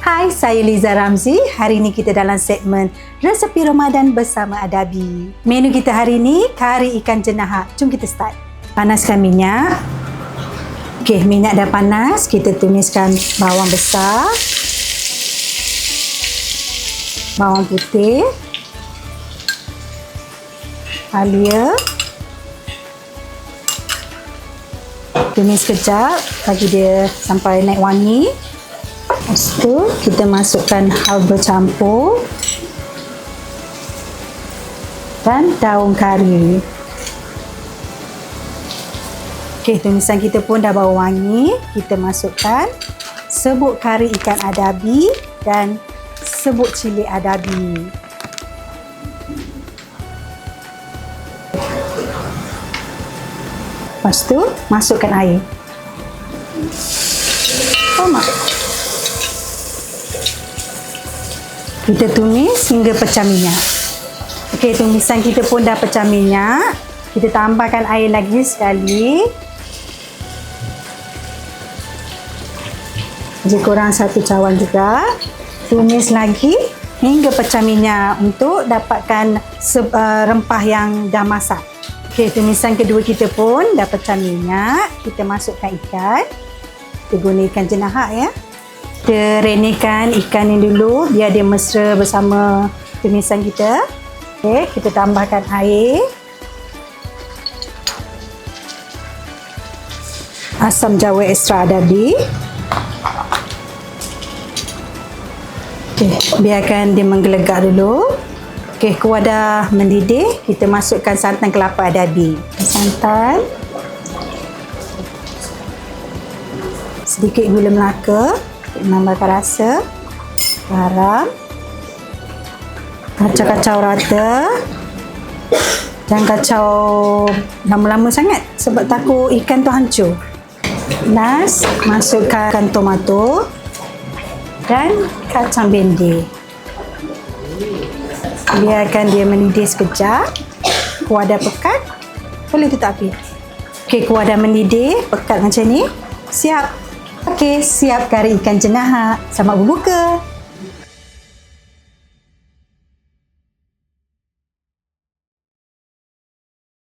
Hai, saya Liza Ramzi. Hari ini kita dalam segmen Resepi Ramadan bersama Adabi. Menu kita hari ini, kari ikan jenahak. Jom kita start. Panaskan minyak. Okey, minyak dah panas. Kita tumiskan bawang besar, bawang putih, halia. Tumis sekejap, bagi dia sampai naik wangi. Lepas tu, kita masukkan halba campur dan daun kari. Okey, tumisan kita pun dah bau wangi. Kita masukkan serbuk kari ikan adabi dan serbuk cili adabi. Lepas tu, masukkan air. Kita tumis hingga pecah minyak. Okey, tumisan kita pun dah pecah minyak. Kita tambahkan air lagi sekali. Lebih kurang 1 cawan juga. Tumis lagi hingga pecah minyak untuk dapatkan rempah yang dah masak. Okey, tumisan kedua kita pun dah pecah minyak. Kita masukkan ikan. Kita guna ikan jenahak ya. Kita renyahkan ikan ni dulu biar dia mesra bersama tumisan kita. Okey, kita tambahkan air. Asam jawa ekstra adabi. Okey, biarkan dia menggelegak dulu. Okey, kuah dah mendidih, kita masukkan santan kelapa adabi. Santan. Sedikit gula melaka. Menambahkan rasa, garam, kacau-kacau rata. Jangan kacau lama-lama sangat sebab takut ikan tu hancur. Last, masukkan tomato dan kacang bendi. Biarkan dia mendidih sekejap. Kuah dah pekat, boleh tutup api. Okey, kuah dah mendidih, pekat macam ni. Siap. Okey, siap kari ikan jenahak. Selamat berbuka.